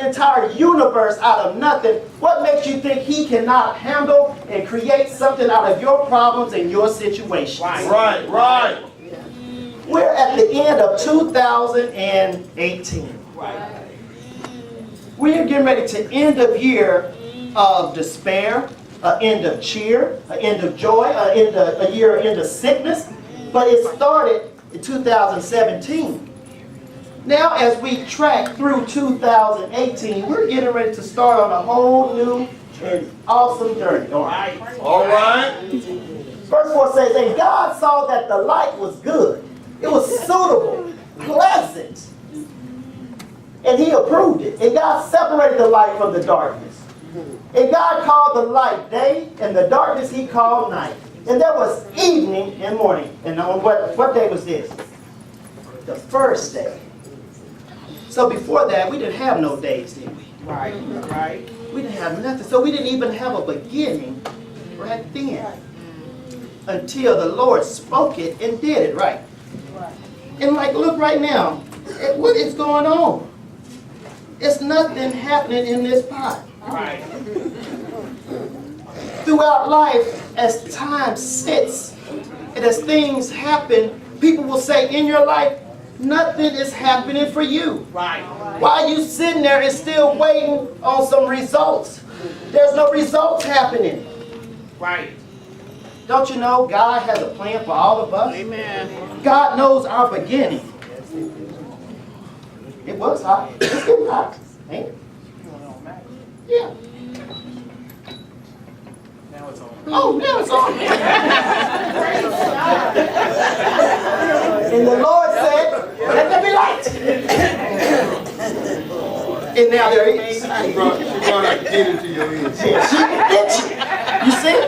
an entire universe out of nothing, what makes you think he cannot handle and create something out of your problems and your situations? Right, right. We're at the end of 2018. We are getting ready to end of year of despair, an end of cheer, an end of joy, a year end of sickness. But it started in 2017. Now as we track through 2018, we're getting ready to start on a whole new and awesome journey. All right. All right. Verse 4 says, and God saw that the light was good. It was suitable, pleasant. And he approved it. And God separated the light from the darkness. And God called the light day, and the darkness he called night. And there was evening and morning. And on what day was this? The first day. So before that, we didn't have no days, did we? Right. We didn't have nothing. So we didn't even have a beginning right then. Until the Lord spoke it and did it, right? And like, look right now. What is going on? It's nothing happening in this pot. Right. Throughout life, as time sits and as things happen, people will say in your life, nothing is happening for you. Right. Why are you sitting there and still waiting on some results? There's no results happening. Right. Don't you know God has a plan for all of us? Amen. God knows our beginning. It was hot. It's getting hot. Ain't it? Yeah. Now it's on. Oh, now it's on. And the Lord said, let there be light. And now there is. She brought that kid into your ears. She itchy. You see?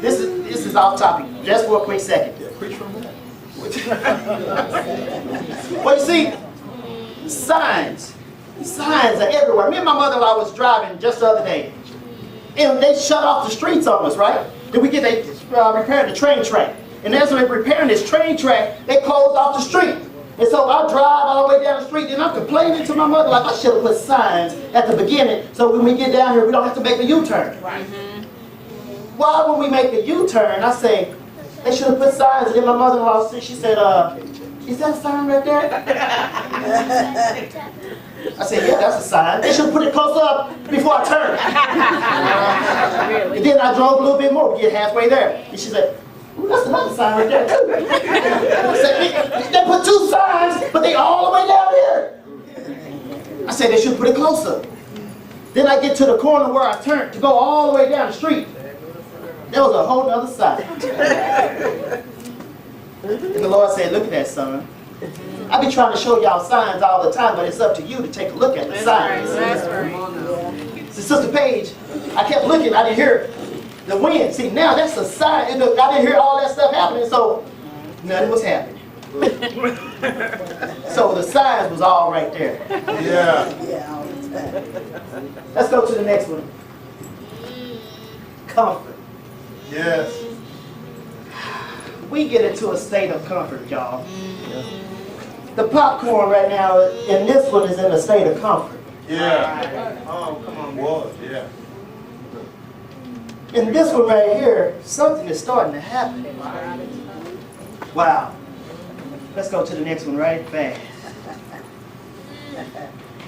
This is off topic. Just for a quick second. Preach from that. Well, you see, signs are everywhere. Me and my mother-in-law was driving just the other day, and they shut off the streets on us, right? Then we repaired the train track, and as we're repairing this train track, they closed off the street. And so I drive all the way down the street, and I'm complaining to my mother like I should have put signs at the beginning, so when we get down here, we don't have to make a U-turn. Right. Why, when we make a U-turn, I say, they should have put signs, and then my mother-in-law, she said, is that a sign right there? I said, yeah, that's a sign. They should have put it close up before I turned. And then I drove a little bit more, we get halfway there. And she said, ooh, that's another sign right there, too. I said, they put two signs, but they all the way down there. I said, they should put it closer. Then I get to the corner where I turned to go all the way down the street. There was a whole other sign. And the Lord said, look at that, son. I be trying to show y'all signs all the time, but it's up to you to take a look at the signs. So, Sister Paige, I kept looking, I didn't hear the wind. See, now that's a sign. I didn't hear all that stuff happening, so nothing was happening. So the signs was all right there. Yeah. Let's go to the next one. Comfort. Yes. We get into a state of comfort, y'all. The popcorn right now, and this one is in a state of comfort. Yeah. Oh, come on, boy. Yeah. And this one right here, something is starting to happen. Wow. Let's go to the next one right fast.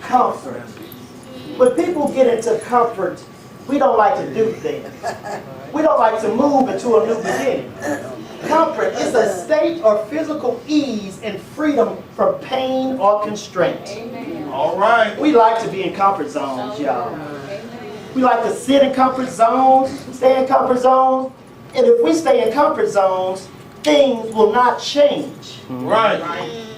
Comfort. When people get into comfort, we don't like to do things. We don't like to move into a new beginning. Comfort is a state or physical ease and freedom from pain or constraint. All right. We like to be in comfort zones, y'all. We like to sit in comfort zones, stay in comfort zones. And if we stay in comfort zones, things will not change. Right.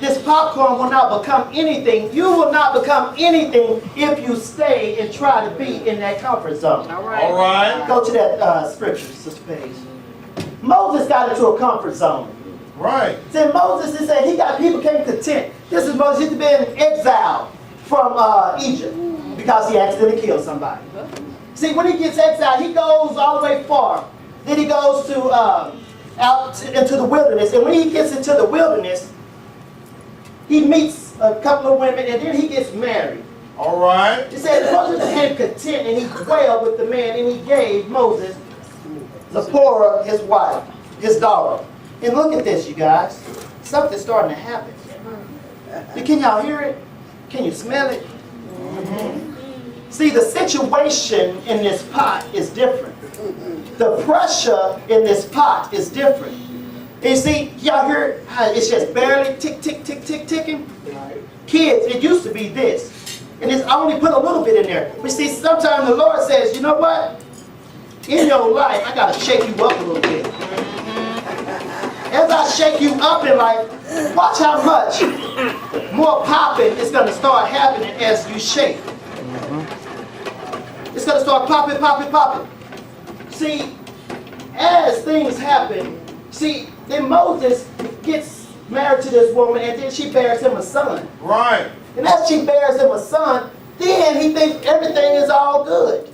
This popcorn will not become anything. You will not become anything if you stay and try to be in that comfort zone. All All right. Go to that scripture, Sister Paige. Moses got into a comfort zone. Right. See, Moses, he said people came content. This is Moses, he'd been exiled from Egypt because he accidentally killed somebody. See, when he gets exiled, he goes all the way far. Then he goes to out into the wilderness. And when he gets into the wilderness, he meets a couple of women, and then he gets married. All right. It says Moses became content, and he dwelled with the man, and he gave Moses Zipporah, his wife, his daughter. And look at this, you guys. Something's starting to happen. Can y'all hear it? Can you smell it? See, the situation in this pot is different. The pressure in this pot is different. And you see, y'all hear how it's just barely tick, tick, tick, tick, ticking? Kids, it used to be this. And I only put a little bit in there. But see, sometimes the Lord says, you know what? In your life, I got to shake you up a little bit. As I shake you up in life, watch how much more popping is going to start happening as you shake. It's going to start popping, popping, popping. See, as things happen, see, then Moses gets married to this woman, and then she bears him a son. Right. And as she bears him a son, then he thinks everything is all good.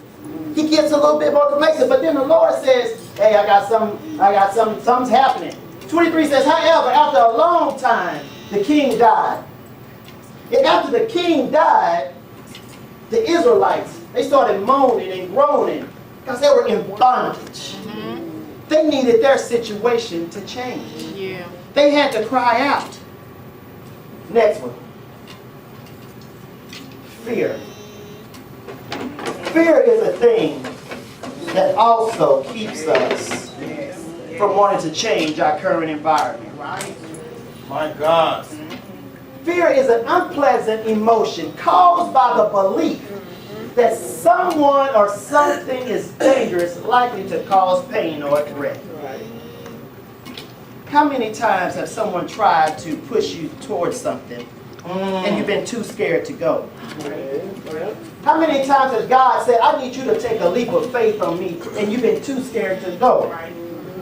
He gets a little bit more complacent, but then the Lord says, hey, something's happening. 23 says, however, after a long time, the king died. And after the king died, the Israelites, they started moaning and groaning because they were in bondage. They needed their situation to change. Yeah. They had to cry out. Next one. Fear. Fear is a thing that also keeps us from wanting to change our current environment. Right. My God. Fear is an unpleasant emotion caused by the belief that someone or something is dangerous, likely to cause pain or threat. How many times have someone tried to push you towards something and you've been too scared to go? How many times has God said, I need you to take a leap of faith on me, and you've been too scared to go?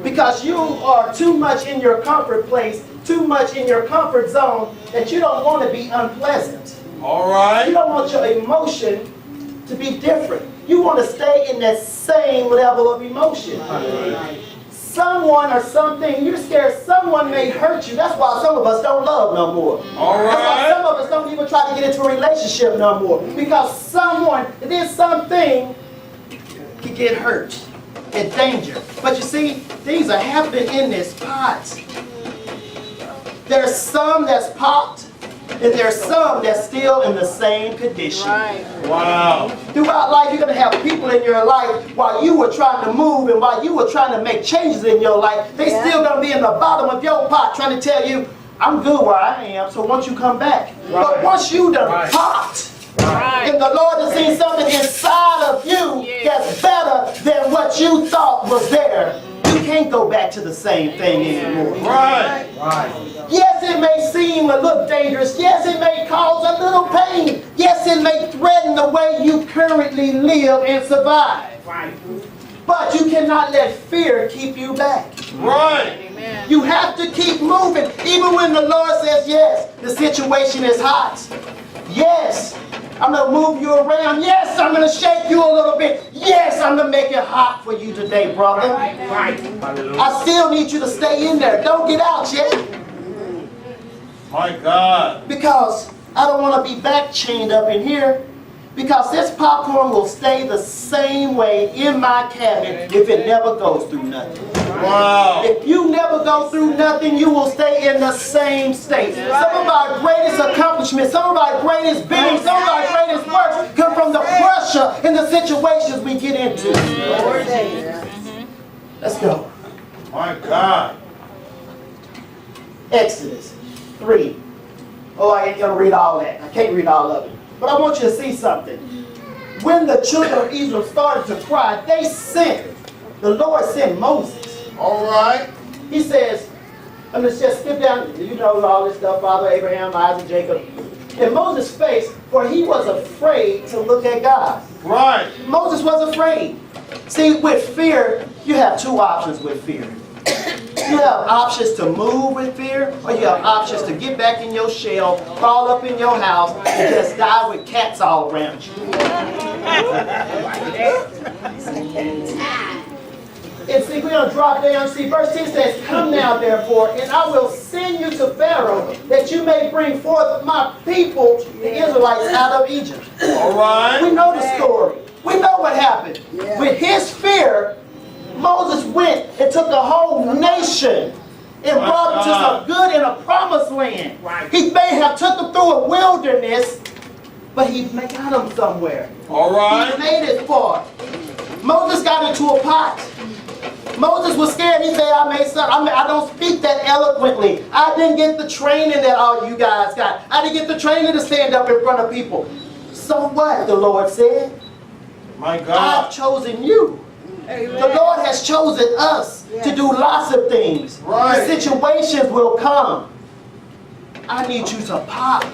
Because you are too much in your comfort place, too much in your comfort zone, that you don't want to be unpleasant. All You right. don't want your emotion to be different. You want to stay in that same level of emotion. Someone or something, you're scared someone may hurt you. That's why some of us don't love no more. All That's why right. some of us don't even try to get into a relationship no more. Because someone, then something can get hurt and danger. But you see, things are happening in this pot. There's some that's popped, and there's some that's still in the same condition. Right. Wow. Throughout life, you're going to have people in your life while you were trying to move and while you were trying to make changes in your life, they still going to be in the bottom of your pot trying to tell you, I'm good where I am, so once you come back. But once you done popped, and the Lord has seen something inside of you that's better than what you thought was there, you can't go back to the same thing anymore. Right. Yes, it may seem a little dangerous. Yes, it may cause a little pain. Yes, it may threaten the way you currently live and survive. Right. But you cannot let fear keep you back. Right. Amen. You have to keep moving. Even when the Lord says, yes, the situation is hot. Yes, I'm going to move you around. Yes, I'm going to shake you a little bit. Yes, I'm going to make it hot for you today, brother. Right. I still need you to stay in there. Don't get out yet. My God. Because I don't want to be back chained up in here. Because this popcorn will stay the same way in my cabinet if it never goes through nothing. Wow. If you never go through nothing, you will stay in the same state. Some of our greatest accomplishments, some of our greatest beings, some of our greatest works come from the pressure in the situations we get into. Let's go. My God. Exodus 3. Oh, I ain't going to read all that. I can't read all of it. But I want you to see something. When the children of Israel started to cry, the Lord sent Moses. All right. He says, let's just skip down, you know all this stuff, Father Abraham, Isaac, Jacob. And Moses' face, for he was afraid to look at God. Right. Moses was afraid. See, with fear, you have two options with fear. You have options to move with fear, or you have options to get back in your shell, crawl up in your house, and just die with cats all around you. And see, we're going to drop down. See, verse 10 says, "Come now, therefore, and I will send you to Pharaoh, that you may bring forth my people, the Israelites, out of Egypt." All right. We know the story. We know what happened. With his fear, Moses went and took the whole nation and brought them to some good in a promised land. Right. He may have took them through a wilderness, but he got them somewhere. All He right. made it far. Moses got into a pot. Moses was scared. He said, I don't speak that eloquently. I didn't get the training that all you guys got. I didn't get the training to stand up in front of people. So what, the Lord said? My I've God. chosen you. The Lord has chosen us to do lots of things. Right. The situations will come. I need you to pop.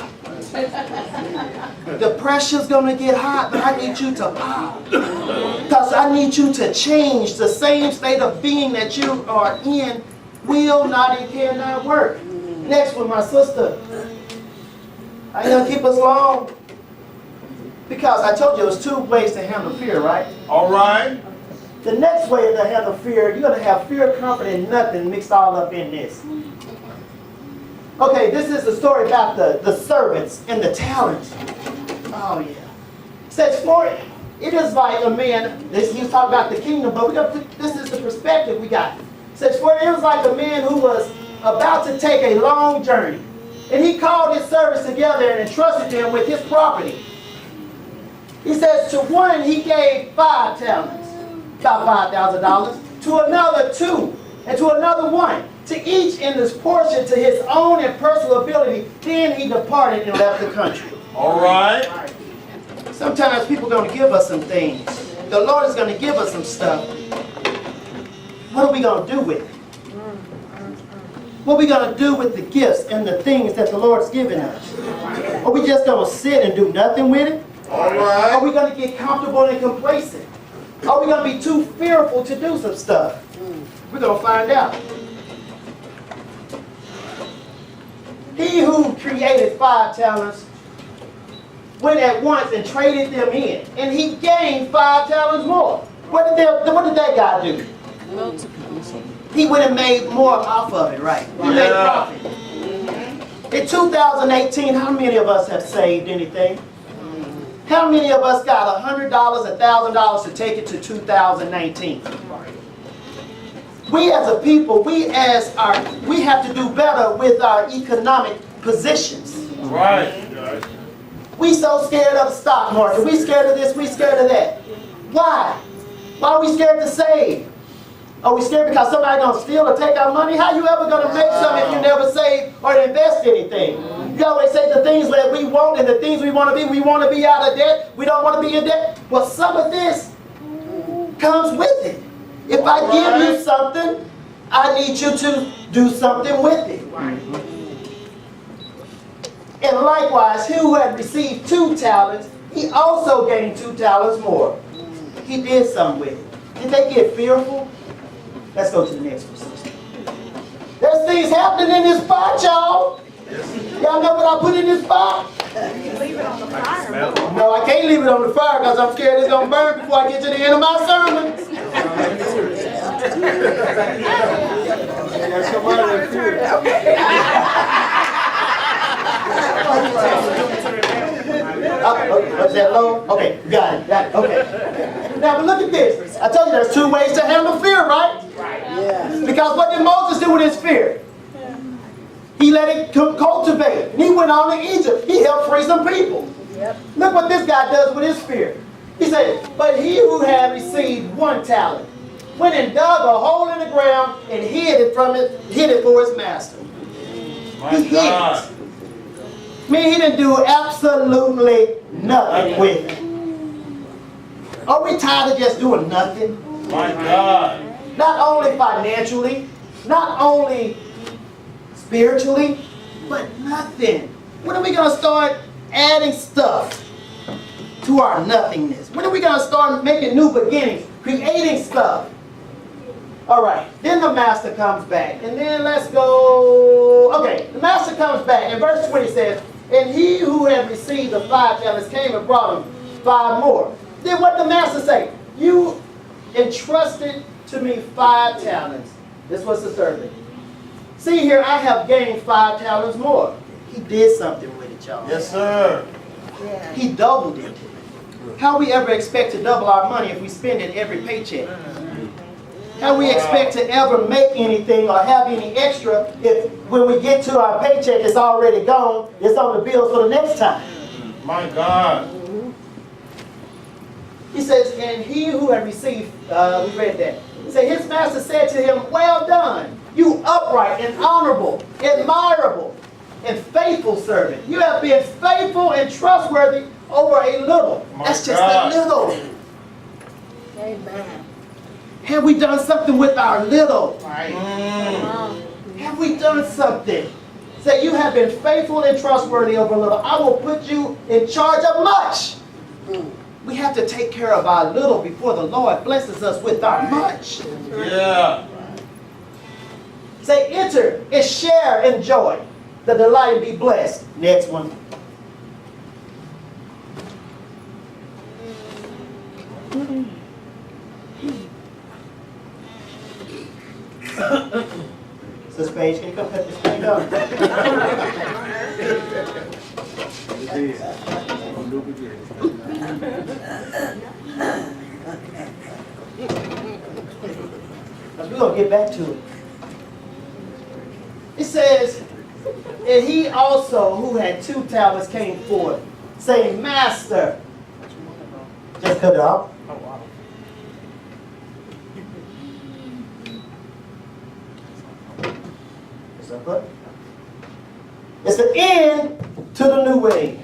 The pressure's gonna get hot, but I need you to pop. Because I need you to change. The same state of being that you are in will not and cannot work. Next one, my sister. I ain't gonna keep us long. Because I told you there's two ways to handle fear, right? All right. The next way to handle fear, you're gonna have fear, comfort, and nothing mixed all up in this. Okay, this is the story about the servants and the talents. Oh yeah. It says for it is like a man. He was talking about the kingdom, but this is the perspective we got. It says for it was like a man who was about to take a long journey, and he called his servants together and entrusted them with his property. He says to one he gave 5 talents, about $5,000. To another 2, and to another 1. To each in this portion to his own and personal ability. Then he departed and left the country. All right. Sometimes people are going to give us some things. The Lord is going to give us some stuff. What are we going to do with it? What are we going to do with the gifts and the things that the Lord's given us? Are we just going to sit and do nothing with it? All Are right. we going to get comfortable and complacent? Are we going to be too fearful to do some stuff? We're going to find out. He who created 5 talents went at once and traded them in, and he gained 5 talents more. What did that guy do? He went and made more off of it, right? He made profit. In 2018, how many of us have saved anything? How many of us got $100, $1,000 to take it to 2019? We as a people, we have to do better with our economic positions. Right. We so scared of the stock market. We scared of this, we scared of that. Why? Why are we scared to save? Are we scared because somebody's going to steal or take our money? How you ever going to make something if you never save or invest anything? You always say the things that we want and the things we want to be out of debt. We don't want to be in debt. Well, some of this comes with it. If I give you something, I need you to do something with it. And likewise, he who had received 2 talents, he also gained 2 talents more. He did something with it. Did they get fearful? Let's go to the next one, sister. There's things happening in this pot, y'all. Y'all know what I put in this pot? Leave it on the fire. No, I can't leave it on the fire because I'm scared it's going to burn before I get to the end of my sermon. Was that low? Okay, got it. Okay. Now, but look at this. I told you there's 2 ways to handle fear, right? Yes. Because what did Moses do with his fear? He let it cultivate. And he went on to Egypt. He helped free some people. Look what this guy does with his fear. He said, but he who had received 1 talent went and dug a hole in the ground and hid it for his master. My He hid God. it. I mean, he didn't do absolutely nothing with it. Are we tired of just doing nothing? My God. Not only financially, not only spiritually, but nothing. When are we going to start adding stuff to our nothingness? When are we going to start making new beginnings, creating stuff? All right, then the master comes back. And then let's go. Okay, the master comes back. And verse 20 says, and he who had received the 5 talents came and brought him 5 more. Then what did the master say? You entrusted to me 5 talents. This was the servant. See here, I have gained 5 talents more. He did something with it, y'all. Yes, sir. He doubled it. How we ever expect to double our money if we spend it every paycheck? How we expect to ever make anything or have any extra if when we get to our paycheck it's already gone, it's on the bills for the next time? My God. He says, and he who had received, we read that. He said, his master said to him, well done, you upright and honorable, admirable, and faithful servant. You have been faithful and trustworthy over a little. That's just a little. Amen. Have we done something with our little? Mm. Have we done something? Say, you have been faithful and trustworthy over a little. I will put you in charge of much. We have to take care of our little before the Lord blesses us with our much. Yeah. Say, enter and share in joy, the delight and be blessed. Next one. Sister Paige, can you come cut this thing up? We're going to get back to it. It says, and he also who had 2 talents came forth, saying, Master. Just cut it off. It's the end to the new way.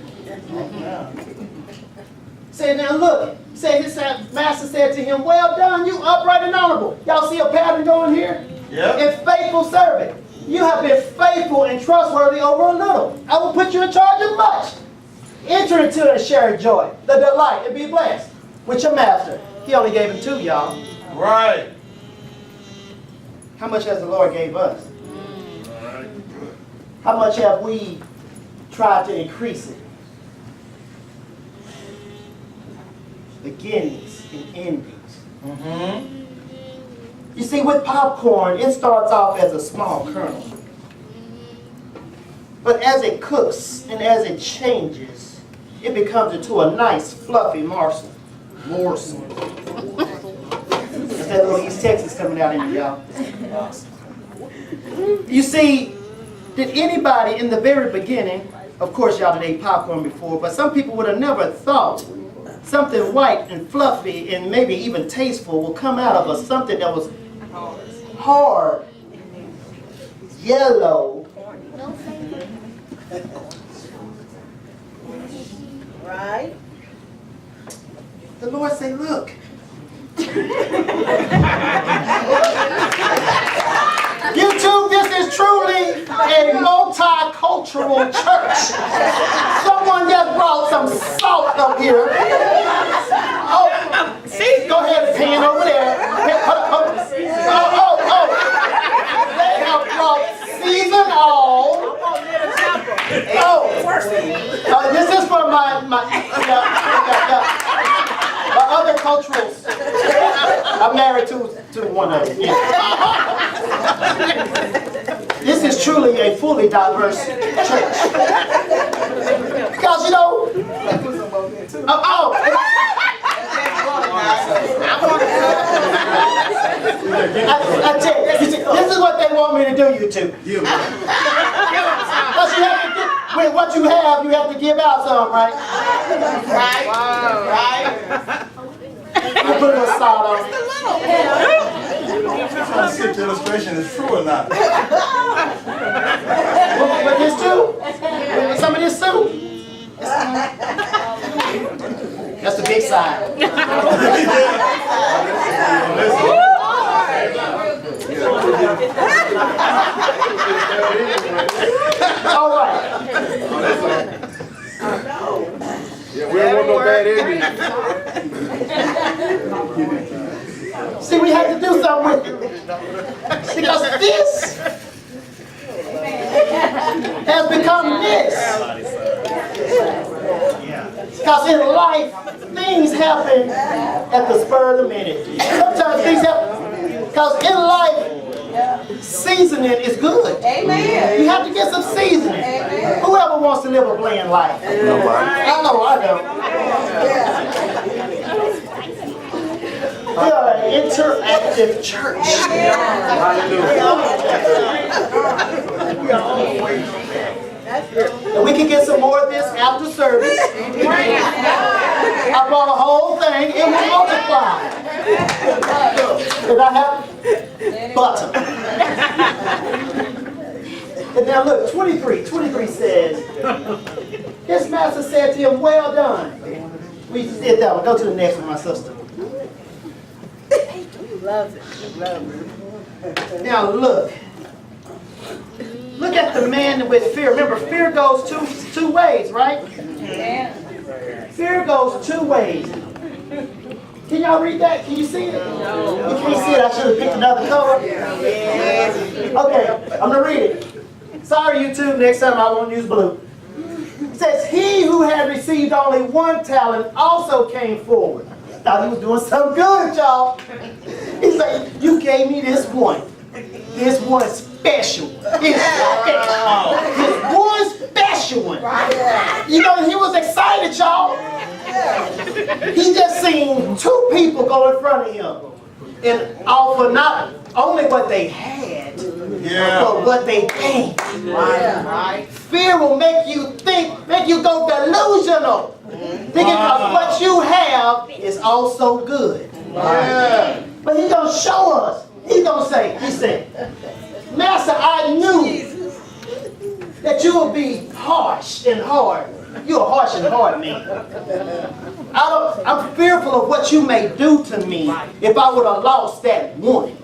Say, now look. Say, his master said to him, well done, you upright and honorable. Y'all see a pattern going here? Yeah. And faithful servant. You have been faithful and trustworthy over a little. I will put you in charge of much. Enter into and share joy, the delight, and be blessed with your master. He only gave him 2, y'all. Right. How much has the Lord gave us? How much have we tried to increase it? Beginnings and endings. Mm-hmm. You see, with popcorn, it starts off as a small kernel. But as it cooks and as it changes, it becomes into a nice, fluffy morsel. That's that little East Texas coming out in you, y'all. You see, did anybody in the very beginning, of course y'all had ate popcorn before, but some people would have never thought something white and fluffy and maybe even tasteful will come out of something that was hard, yellow. Right? The Lord said, look. YouTube, this is truly a multicultural church. Someone just brought some salt up here. Oh, see, go ahead and pan over there. Oh. They have brought seasoned all. Oh, this is for my other cultures. I'm married to one of them. Yeah. This is truly a fully diverse church. Because, you know, I tell you, this is what they want me to do, you two. Because you have to get, with what you have to give out some, right? Right? Wow. Right? You put a little salt on it. I'm trying to see if the illustration is true or not. With this too? With some of this too? That's the big side. All right. Yeah, we don't want no bad ending. See, we had to do something with it. Because this has become this. Because in life, things happen at the spur of the minute. Sometimes things happen. Because in life, seasoning is good. Amen. You have to get some seasoning. Amen. Whoever wants to live a bland life? Nobody. I know, I know. We are an interactive church. And we can get some more of this after service. I brought a whole thing, it will multiply. And I have butter. And now look, 23 says, his master said to him, well done. We did that one. Go to the next one, my sister. Now look. Look at the man with fear. Remember, fear goes two ways, right? Fear goes two ways. Can y'all read that? Can you see it? No. You can't see it. I should have picked another color. Okay, I'm going to read it. Sorry, YouTube. Next time I won't use blue. It says, he who had received only 1 talent also came forward. Thought he was doing something good, y'all. He's like, you gave me this one. This one special. This one special one. You know, he was excited, y'all. He just seen 2 people go in front of him and offer not only what they had, but what they gained. Fear will make you think, make you go delusional. Thinking that what you have is also good. But he's going to show us. He's going to say, he said, Master, I knew that you would be harsh and hard. You're a harsh and hard man. I'm fearful of what you may do to me if I would have lost that one.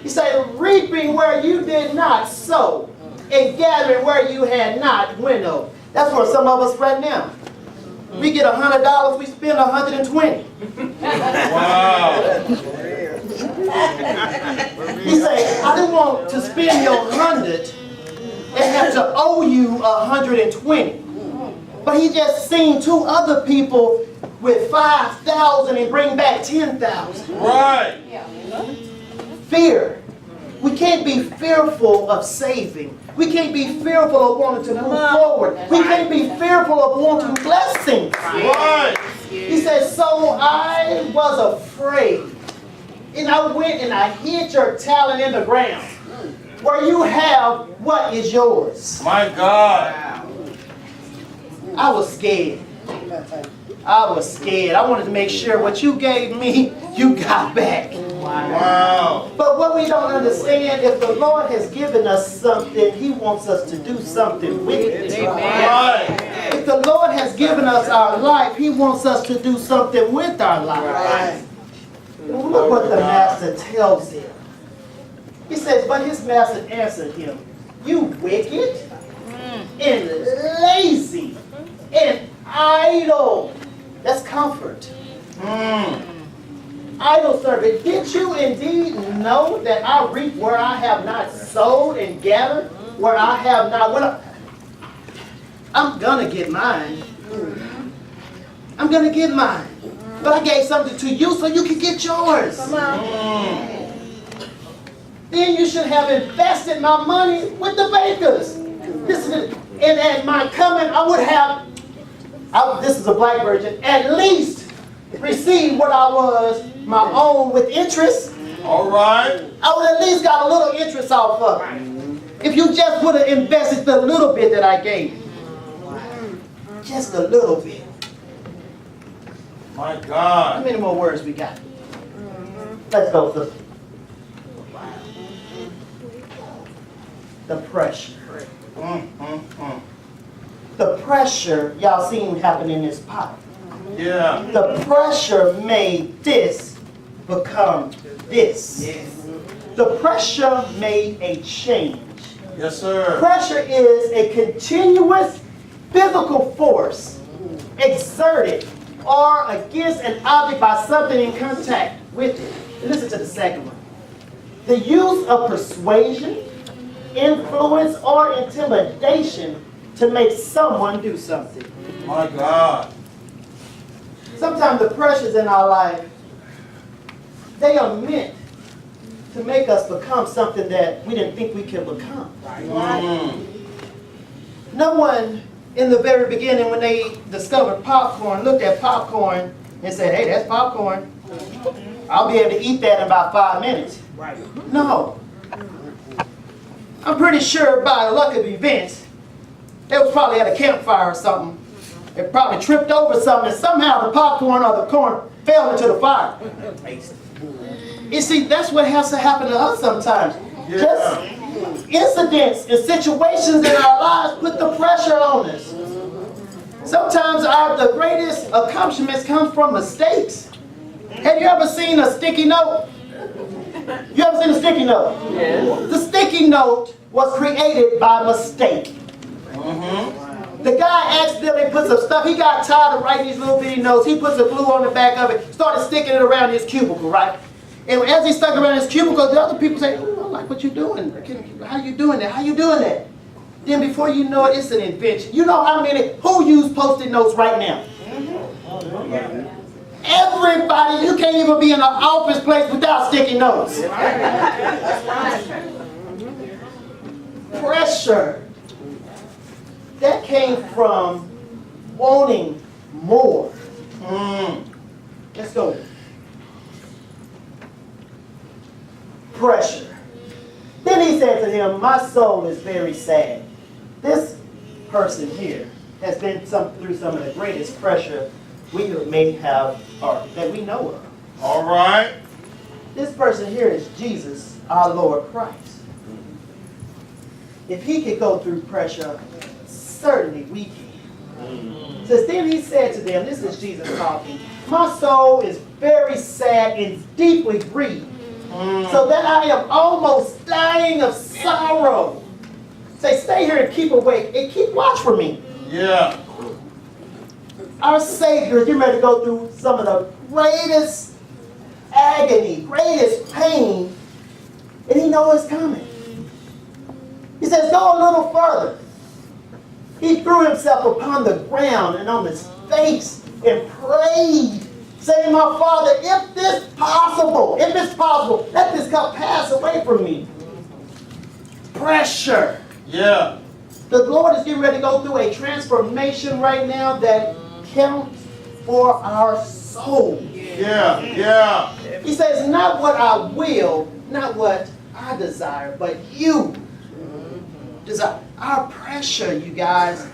He said, reaping where you did not sow, and gathering where you had not winnowed. That's where some of us right now. We get $100, we spend 120. Wow. He said, I didn't want to spend your 100 and have to owe you 120. But he just seen 2 other people with 5,000 and bring back 10,000. Right. Fear. We can't be fearful of saving. We can't be fearful of wanting to move forward. We can't be fearful of wanting blessings. Right. He said, so I was afraid. And I went and I hid your talent in the ground, where you have what is yours. My God. I was scared. I was scared. I wanted to make sure what you gave me, you got back. Wow. But what we don't understand, if the Lord has given us something, he wants us to do something with it. Right. If the Lord has given us our life, he wants us to do something with our life. Look what the master tells him. He says, but his master answered him, you wicked and lazy and idle. That's comfort. Idle servant, did you indeed know that I reap where I have not sowed and gathered where I have not? I'm gonna get mine. I'm gonna get mine. But I gave something to you so you can get yours. Then you should have invested my money with the bakers. And at my coming, I would have, this is a black version, at least receive what I was my own with interest. All right. I would at least got a little interest off of it. If you just would have invested the little bit that I gave you. Just a little bit. My How God. many more words we got? Let's go, sister. The pressure. The pressure y'all seen happen in this pot. Yeah. The pressure made this become this. The pressure made a change. Yes, sir. Pressure is a continuous physical force exerted or against an object by something in contact with it. Listen to the second one. The use of persuasion, influence, or intimidation to make someone do something. My God. Sometimes the pressures in our life They are meant to make us become something that we didn't think we could become. No one in the very beginning, when they discovered popcorn, looked at popcorn and said, hey, that's popcorn. I'll be able to eat that in about 5 minutes. No. I'm pretty sure by the luck of events, they was probably at a campfire or something. They probably tripped over something and somehow the popcorn or the corn fell into the fire. You see, that's what has to happen to us sometimes. Yeah. Just incidents and situations in our lives put the pressure on us. Sometimes the greatest accomplishments come from mistakes. Have you ever seen a sticky note? You ever seen a sticky note? Yes. The sticky note was created by mistake. The guy accidentally put some stuff, he got tired of writing these little bitty notes, he put some glue on the back of it, started sticking it around his cubicle, right? And as he stuck around his cubicle, the other people say, oh, I like what you're doing. How you doing that? How you doing that? Then before you know it, it's an invention. You know who use Post-it notes right now? Everybody, you can't even be in an office place without sticky notes. Pressure. That came from wanting more. Let's go. Pressure. Then he said to him, my soul is very sad. This person here has been through some of the greatest pressure we may have, or that we know of. All right. This person here is Jesus, our Lord Christ. If he could go through pressure, certainly we can. Says, then he said to them, this is Jesus talking, my soul is very sad and deeply grieved, so that I am almost dying of sorrow. Say, stay here and keep awake and keep watch for me. Yeah. Our Savior is getting ready to go through some of the greatest agony, greatest pain, and he knows it's coming. He says, go a little further. He threw himself upon the ground and on his face and prayed, saying, my Father, if it's possible, let this cup pass away from me. Pressure. Yeah. The Lord is getting ready to go through a transformation right now that counts for our soul. Yeah. Yeah. He says, not what I will, not what I desire, but you desire. Our pressure, you guys,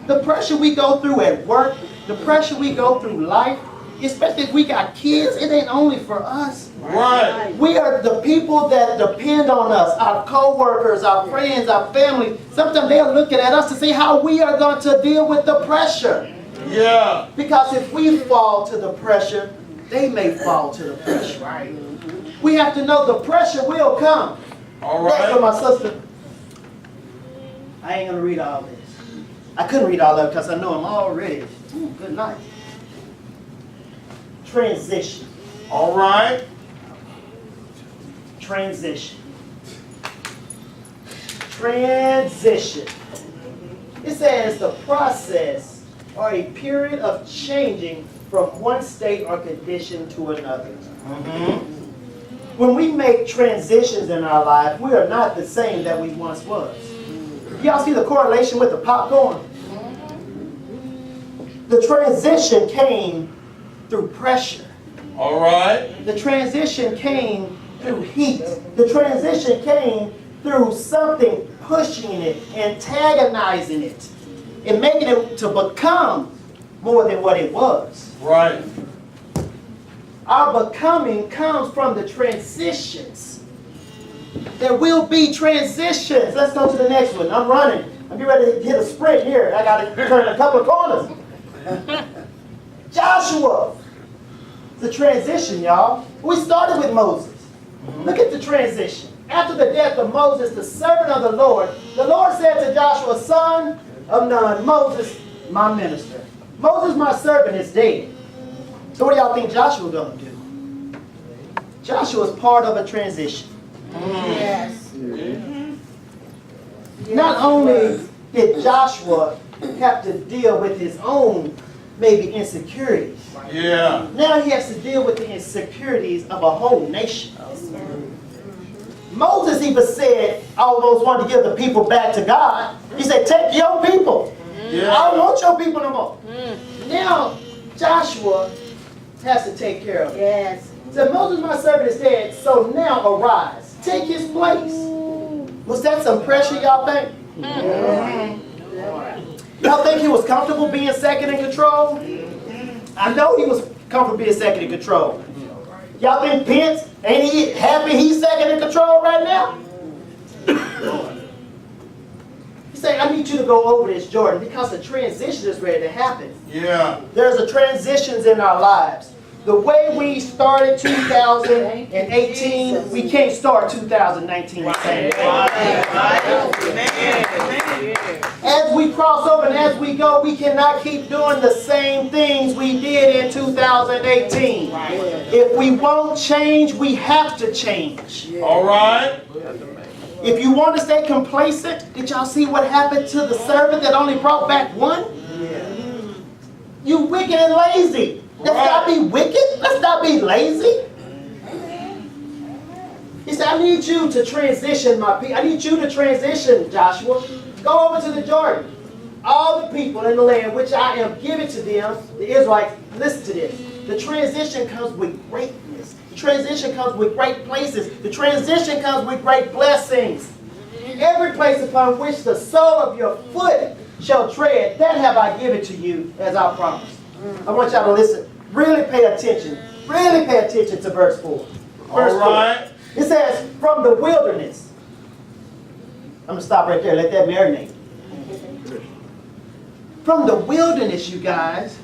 the pressure we go through at work, the pressure we go through life, especially if we got kids, it ain't only for us. Right. We are the people that depend on us, our co-workers, our friends, our family. Sometimes they are looking at us to see how we are going to deal with the pressure. Yeah. Because if we fall to the pressure, they may fall to the pressure. Right. We have to know the pressure will come. All That's for right. my sister. I ain't going to read all this. I couldn't read all of it because I know I'm already. Good night. Transition. All right. Transition. Transition. It says the process or a period of changing from one state or condition to another. When we make transitions in our life, we are not the same that we once was. Y'all see the correlation with the popcorn? The transition came through pressure. All right. The transition came through heat. The transition came through something pushing it, antagonizing it, and making it to become more than what it was. Right. Our becoming comes from the transitions. There will be transitions. Let's go to the next one. I'm running. I'm getting ready to hit a sprint here. I got to turn a couple of corners. Joshua. The transition, y'all. We started with Moses. Look at the transition. After the death of Moses, the servant of the Lord said to Joshua, son of Nun, Moses, my minister. Moses, my servant, is dead. So what do y'all think Joshua going to do? Joshua is part of a transition. Yes. Not only did Joshua have to deal with his own maybe insecurities. Yeah. Now he has to deal with the insecurities of a whole nation. Moses even said, almost wanted to give the people back to God. He said, take your people. Yeah. I don't want your people no more. Now, Joshua has to take care of it. Yes. So Moses, my servant, is dead, so now arise. Take his place. Was that some pressure, y'all think? Y'all think he was comfortable being second in control? I know he was comfortable being second in control. Y'all think Pence, ain't he happy he's second in control right now? He said, I need you to go over this, Jordan, because the transition is ready to happen. Yeah. There's a transitions in our lives. The way we started 2018, we can't start 2019 the same way. As we cross over and as we go, we cannot keep doing the same things we did in 2018. If we won't change, we have to change. All right. If you want to stay complacent, did y'all see what happened to the servant that only brought back one? You wicked and lazy. Let's not be wicked. Let's not be lazy. He said, I need you to transition, my people. I need you to transition, Joshua. Go over to the Jordan. All the people in the land which I am giving to them, the Israelites, listen to this. The transition comes with greatness. The transition comes with great places. The transition comes with great blessings. Every place upon which the sole of your foot shall tread, that have I given to you as I promised. I want y'all to listen. Really pay attention. Really pay attention to verse 4. Verse 4. It says, from the wilderness. I'm going to stop right there. Let that marinate. From the wilderness, you guys.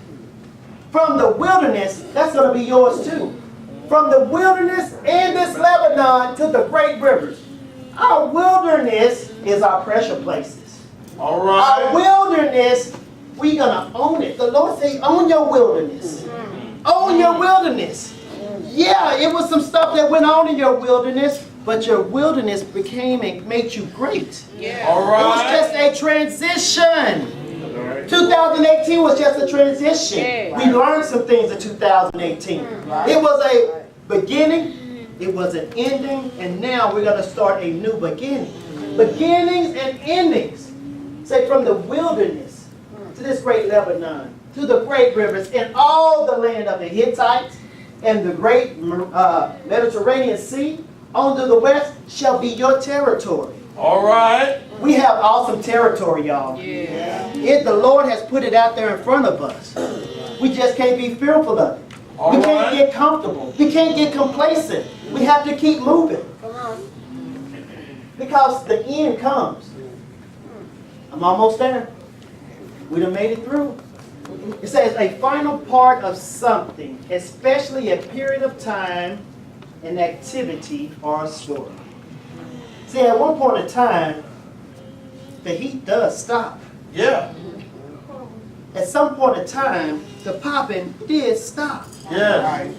From the wilderness, that's going to be yours too. From the wilderness and this Lebanon to the great rivers. Our wilderness is our pressure places. All right. Our wilderness, we're going to own it. The Lord says, own your wilderness. Own your wilderness. Yeah, it was some stuff that went on in your wilderness, but your wilderness became and made you great. Yeah. All It was right. just a transition. 2018 was just a transition. Yeah. We learned some things in 2018. It was a beginning, it was an ending, and now we're going to start a new beginning. Beginnings and endings. Say from the wilderness to this great Lebanon, to the great rivers, and all the land of the Hittites, and the great Mediterranean Sea, on to the west, shall be your territory. All right. We have awesome territory, y'all. Yeah. The Lord has put it out there in front of us. We just can't be fearful of it. All We can't right. get comfortable. We can't get complacent. We have to keep moving. Come on. Because the end comes. I'm almost there. We done made it through. It says a final part of something, especially a period of time, an activity, or a story. See, at one point in time, the heat does stop. Yeah. At some point in time, the popping did stop. Yeah.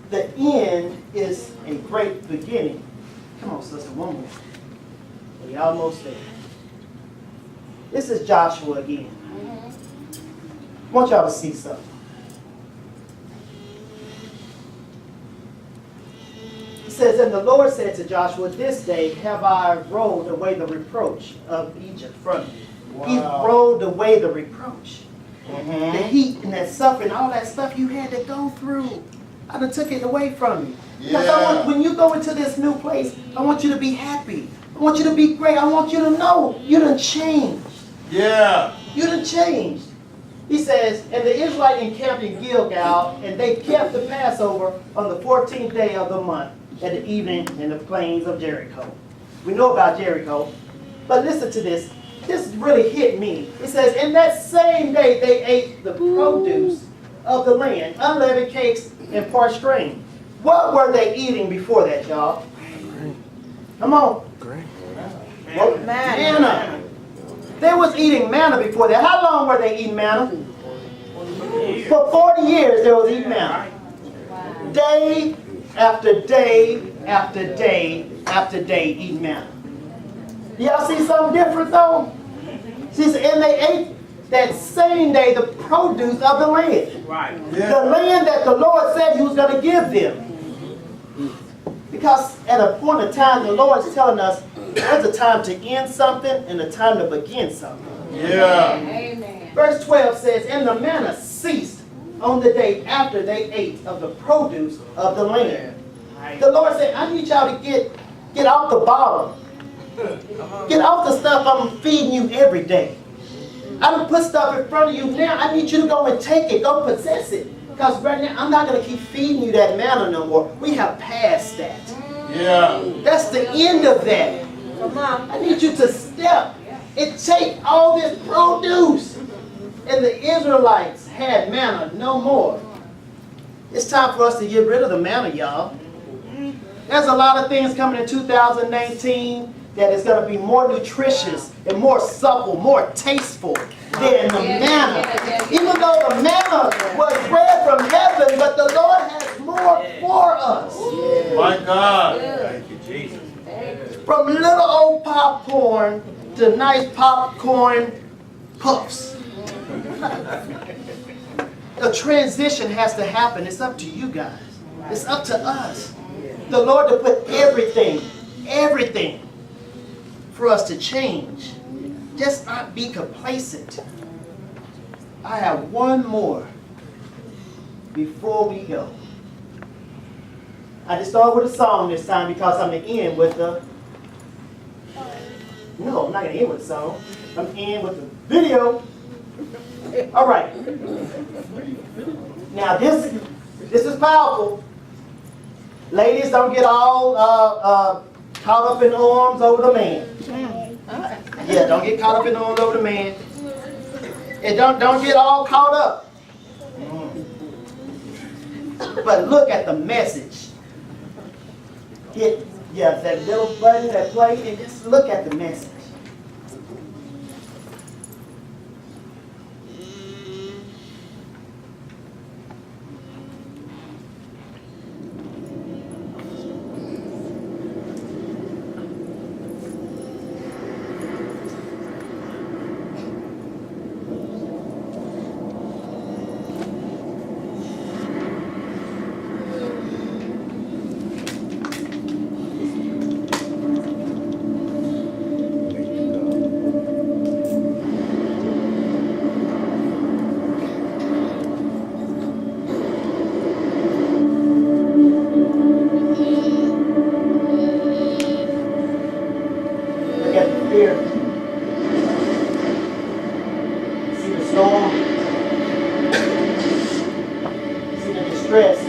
The end is a great beginning. Come on, sister, one more. We almost there. This is Joshua again. I want y'all to see something. It says, and the Lord said to Joshua, this day have I rolled away the reproach of Egypt from you. He rolled away the reproach. The heat and that suffering, all that stuff you had to go through. I done took it away from you. Because I want, when you go into this new place, I want you to be happy. I want you to be great. I want you to know you done changed. Yeah. You done changed. He says, and the Israelites encamped in Gilgal, and they kept the Passover on the 14th day of the month at the evening in the plains of Jericho. We know about Jericho, but listen to this. This really hit me. It says, in that same day they ate the produce of the land, unleavened cakes and parched grain. What were they eating before that, y'all? Come on. Well, manna. They was eating manna before that. How long were they eating manna? For 40 years they was eating manna. Day after day after day after day eating manna. Y'all see something different though? See, and they ate that same day the produce of the land. Right. The land that the Lord said he was going to give them. Because at a point in time, the Lord is telling us there's a time to end something and a time to begin something. Yeah. Amen. Verse 12 says, and the manna ceased on the day after they ate of the produce of the land. The Lord said, I need y'all to get off the bottom. Get off the stuff I'm feeding you every day. I done put stuff in front of you now. I need you to go and take it. Go possess it. Because right now, I'm not going to keep feeding you that manna no more. We have passed that. Yeah. That's the end of that. I need you to step and take all this produce. And the Israelites had manna no more. It's time for us to get rid of the manna, y'all. There's a lot of things coming in 2019 that is going to be more nutritious and more supple, more tasteful than the manna. Even though the manna was bread from heaven, but the Lord has more for us. My God. Thank you, Jesus. From little old popcorn to nice popcorn puffs. The transition has to happen. It's up to you guys. It's up to us. The Lord to put everything for us to change. Just not be complacent. I have one more before we go. I just started with a song this time because I'm going to end with the... No, I'm not going to end with a song. I'm going to end with the video. All right. Now this is powerful. Ladies, don't get all caught up in arms over the man. Yeah, don't get caught up in arms over the man. And don't get all caught up. But look at the message. Hit that little button that played and just look at the message.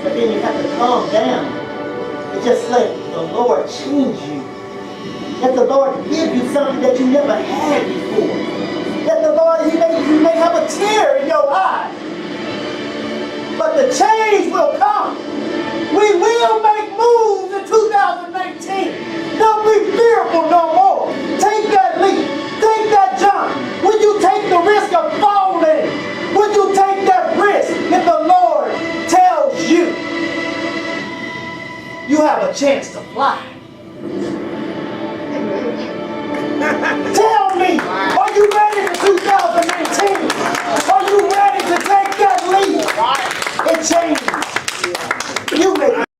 But then you have to calm down and just let the Lord change you. Let the Lord give you something that you never had before. Let the Lord, you may have a tear in your eye, but the change will come. We will make moves in 2019.